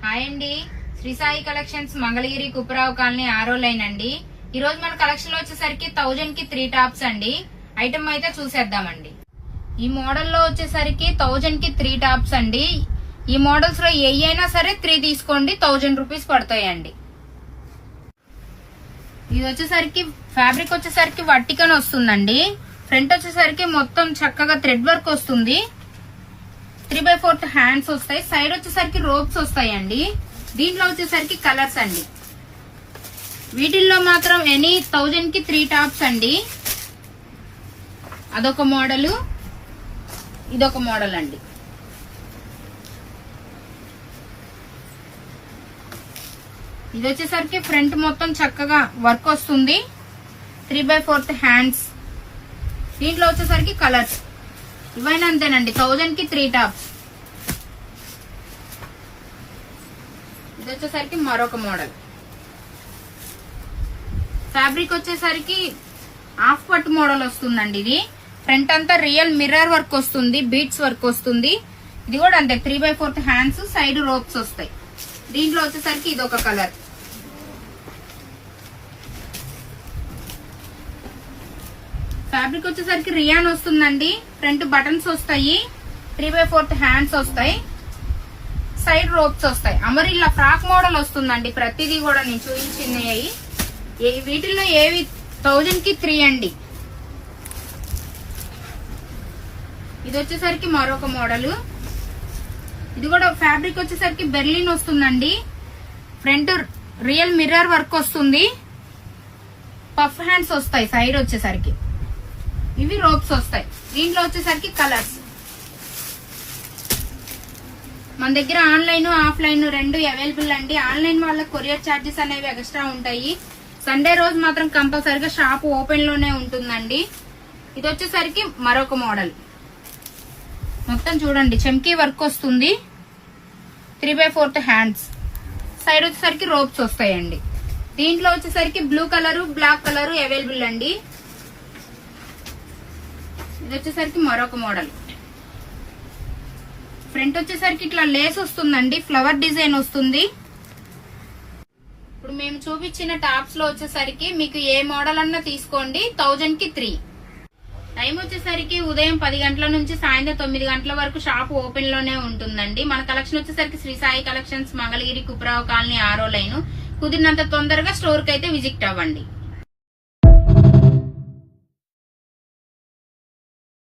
Hi అండి, Shri Sai collections Mangalagiri కుప్రావ్ colony 6వ line అండి. ఈ రోజు మన కలెక్షన్ లో వచ్చేసరికి 1000 కి 3 టాప్స్ అండి. ఐటమ్ అయితే చూసేద్దామండి. ఈ మోడల్ లో వచ్చేసరికి 1000 కి 3 టాప్స్ అండి. ఈ మోడల్స్ లో ఏ అయినా సరే 3 తీసుకోండి, 1000 రూపీస్ పడతాయండి. ఇది వచ్చేసరికి ఫ్యాబ్రిక్ వచ్చేసరికి వర్టికన్ వస్తుందండి. ఫ్రంట్ వచ్చేసరికి మొత్తం చక్కగా థ్రెడ్ వర్క్ వస్తుంది. 3/4 హ్యాండ్స్ వస్తాయి. సైడ్ వచ్చేసరికి రోప్స్ వస్తాయండి. దీంట్లో వచ్చేసరికి కలర్స్ అండి. వీటిల్లో మాత్రం ఎనీ 1000 కి 3 టాప్స్ అండి. అదొక మోడల్, ఇదొక మోడల్ అండి. ఇది వచ్చేసరికి ఫ్రంట్ మొత్తం చక్కగా వర్క్ వస్తుంది. 3/4 హ్యాండ్స్. దీంట్లో వచ్చేసరికి కలర్స్ ఇవైనా అంతేనండి. 1000 కి 3 టాప్స్. ఇది వచ్చేసరికి మరొక మోడల్. ఫ్యాబ్రిక్ వచ్చేసరికి హాఫ్ పట్టు మోడల్ వస్తుందండి. ఇది ఫ్రంట్ అంతా రియల్ మిర్రర్ వర్క్ వస్తుంది, బీట్స్ వర్క్ వస్తుంది. ఇది కూడా అంతే 3/4 హ్యాండ్స్, సైడ్ రోప్స్ వస్తాయి. దీంట్లో వచ్చేసరికి ఇదొక కలర్. ఫ్యాబ్రిక్ వచ్చేసరికి రియాన్ వస్తుందండి. ఫ్రంట్ బటన్స్ వస్తాయి, 3/4 హ్యాండ్స్ వస్తాయి, సైడ్ రోప్స్ వస్తాయి. అమరిల్లా ఫ్రాక్ మోడల్ వస్తుందండి. ప్రతిదీ కూడా నేను చూపించినవి. వీటిల్లో ఏవి 1000 కి 3 అండి. ఇది వచ్చేసరికి మరొక మోడల్. ఇది కూడా ఫ్యాబ్రిక్ వచ్చేసరికి బెర్లిన్ వస్తుందండి. ఫ్రంట్ రియల్ మిర్రర్ వర్క్ వస్తుంది, పఫ్ హ్యాండ్స్ వస్తాయి. సైడ్ వచ్చేసరికి ఇవి రోప్స్ వస్తాయి. దీంట్లో వచ్చేసరికి కలర్స్. మన దగ్గర ఆన్లైన్ ఆఫ్లైన్ రెండు అవైలబుల్ అండి. ఆన్లైన్ వాళ్ళకి కొరియర్ ఛార్జెస్ అనేవి ఎక్స్ట్రా ఉంటాయి. సండే రోజు మాత్రం కంపల్సరిగా షాప్ ఓపెన్ లోనే ఉంటుందండి. ఇది వచ్చేసరికి మరొక మోడల్. మొత్తం చూడండి చెమ్కీ వర్క్ వస్తుంది, 3/4 హ్యాండ్స్, సైడ్ వచ్చేసరికి రోప్స్ వస్తాయండి. దీంట్లో వచ్చేసరికి blue colour, black colour available అండి. ఇది వచ్చేసరికి మరొక మోడల్. ఫ్రంట్ వచ్చేసరికి ఇట్లా లేస్ వస్తుందండి, ఫ్లవర్ డిజైన్ వస్తుంది. ఇప్పుడు మేము చూపించిన టాప్స్ లో వచ్చేసరికి మీకు ఏ మోడల్ అన్నా తీసుకోండి, 1000 కి 3. టైం వచ్చేసరికి ఉదయం 10 గంటల నుంచి సాయంత్రం 9 గంటల వరకు షాప్ ఓపెన్ లోనే ఉంటుందండి. మన కలెక్షన్ వచ్చేసరికి శ్రీ సాయి కలెక్షన్స్ మంగళగిరి కుప్రావ్ కాలనీ 6వ లైన్. కుదిరినంత తొందరగా స్టోర్ కి అయితే విజిట్ అవ్వండి.